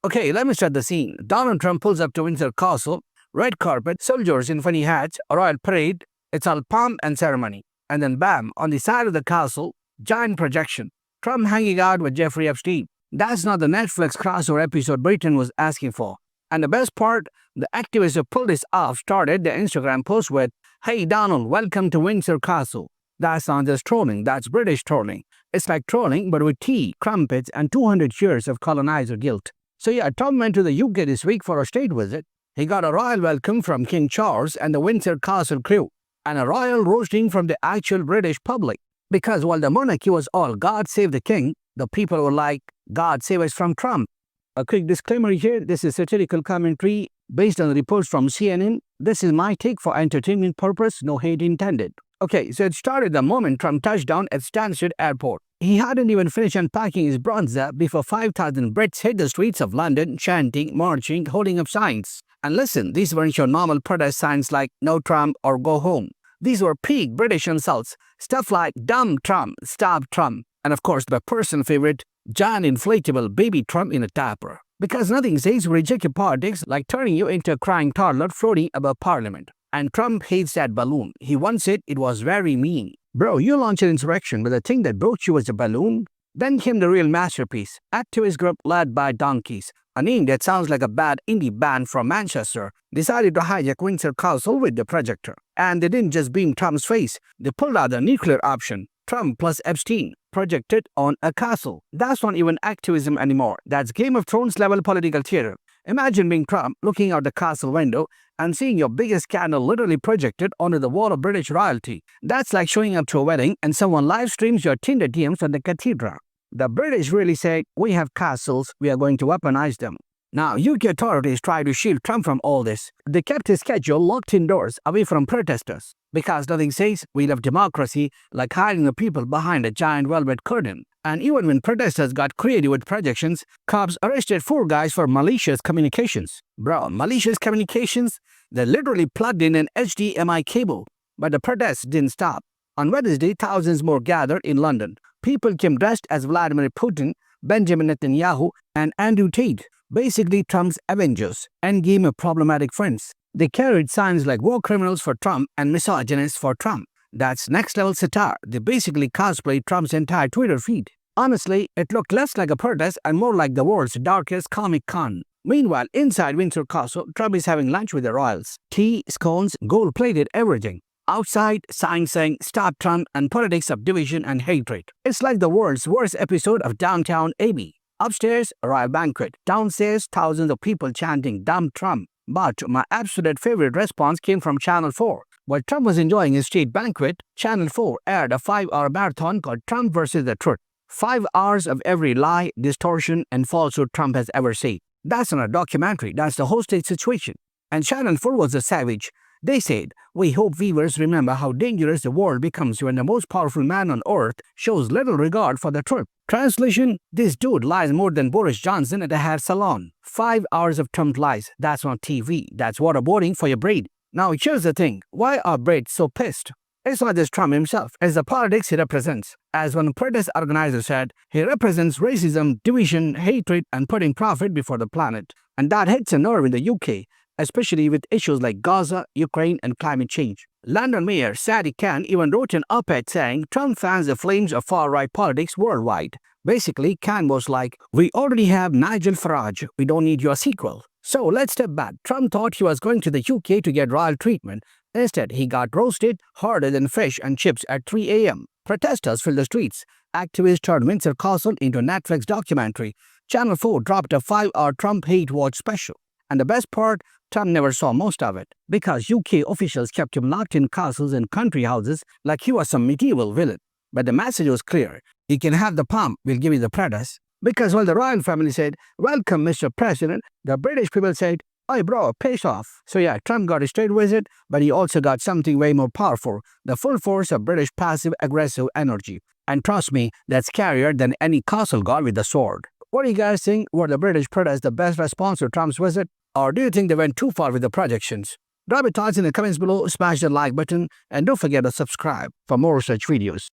Okay, let me set the scene. Donald Trump pulls up to Windsor Castle, red carpet, soldiers in funny hats, a royal parade. It's all pomp and ceremony. And then bam, on the side of the castle, giant projection. Trump hanging out with Jeffrey Epstein. That's not the Netflix crossover episode Britain was asking for. And the best part, the activist who pulled this off started the Instagram post with, "Hey Donald, welcome to Windsor Castle." That's not just trolling, that's British trolling. It's like trolling, but with tea, crumpets, and 200 years of colonizer guilt. So yeah, Trump went to the UK this week for a state visit. He got a royal welcome from King Charles and the Windsor Castle crew, and a royal roasting from the actual British public. Because while the monarchy was all "God save the king," the people were like, "God save us from Trump." A quick disclaimer here, this is satirical commentary based on the reports from CNN. This is my take for entertainment purpose, no hate intended. Okay, so it started the moment Trump touched down at Stansted Airport. He hadn't even finished unpacking his bronzer before 5,000 Brits hit the streets of London, chanting, marching, holding up signs. And listen, these weren't your normal protest signs like "No Trump" or "Go home." These were peak British insults, stuff like "Dumb Trump," "Stop Trump," and of course the person favorite, giant inflatable baby Trump in a diaper. Because nothing says rejected politics like turning you into a crying toddler floating above Parliament. And Trump hates that balloon. He once said it was very mean. Bro, you launched an insurrection, but the thing that broke you was a balloon? Then came the real masterpiece, activist group led by Donkeys, a name that sounds like a bad indie band from Manchester, decided to hijack Windsor Castle with the projector. And they didn't just beam Trump's face, they pulled out the nuclear option, Trump plus Epstein, projected on a castle. That's not even activism anymore, that's Game of Thrones level political theater. Imagine being Trump, looking out the castle window, and seeing your biggest scandal literally projected onto the wall of British royalty. That's like showing up to a wedding and someone live streams your Tinder DMs at the cathedral. The British really said, "We have castles, we are going to weaponize them." Now, UK authorities tried to shield Trump from all this. They kept his schedule locked indoors, away from protesters. Because nothing says "we love democracy" like hiding the people behind a giant velvet curtain. And even when protesters got creative with projections, cops arrested 4 guys for malicious communications. Bro, malicious communications? They literally plugged in an HDMI cable. But the protests didn't stop. On Wednesday, thousands more gathered in London. People came dressed as Vladimir Putin, Benjamin Netanyahu, and Andrew Tate, basically Trump's Avengers, endgame of problematic friends. They carried signs like "War criminals for Trump" and "Misogynists for Trump." That's next level satire. They basically cosplayed Trump's entire Twitter feed. Honestly, it looked less like a protest and more like the world's darkest Comic Con. Meanwhile, inside Windsor Castle, Trump is having lunch with the royals. Tea, scones, gold-plated everything. Outside, signs saying "Stop Trump" and politics of division and hatred. It's like the world's worst episode of Downtown Abbey. Upstairs, a royal banquet. Downstairs, thousands of people chanting "Dumb Trump." But my absolute favorite response came from Channel 4. While Trump was enjoying his state banquet, Channel 4 aired a 5-hour marathon called "Trump versus the Truth." 5 hours of every lie, distortion, and falsehood Trump has ever said. That's not a documentary, that's the hostage situation. And Channel 4 was a savage. They said, "We hope viewers remember how dangerous the world becomes when the most powerful man on earth shows little regard for the truth." Translation, this dude lies more than Boris Johnson at a hair salon. 5 hours of Trump lies, that's not TV, that's waterboarding for your brain. Now here's the thing, why are Brits so pissed? It's not just Trump himself, it's the politics he represents. As one protest organizer said, he represents racism, division, hatred, and putting profit before the planet. And that hits a nerve in the UK, especially with issues like Gaza, Ukraine, and climate change. London Mayor Sadiq Khan even wrote an op-ed saying Trump fans the flames of far-right politics worldwide. Basically, Khan was like, "We already have Nigel Farage, we don't need your sequel." So let's step back. Trump thought he was going to the UK to get royal treatment. Instead, he got roasted harder than fish and chips at 3 a.m. Protesters filled the streets. Activists turned Windsor Castle into a Netflix documentary. Channel 4 dropped a 5-hour Trump hate watch special. And the best part, Trump never saw most of it, because UK officials kept him locked in castles and country houses like he was some medieval villain. But the message was clear. You can have the pomp, we'll give you the protest. Because while the royal family said, "Welcome, Mr. President," the British people said, "Hey bro, piss off." So yeah, Trump got a state visit, but he also got something way more powerful, the full force of British passive-aggressive energy. And trust me, that's scarier than any castle guard with a sword. What do you guys think? Were the British protests the best response to Trump's visit? Or do you think they went too far with the projections? Drop your thoughts in the comments below, smash the like button, and don't forget to subscribe for more such videos.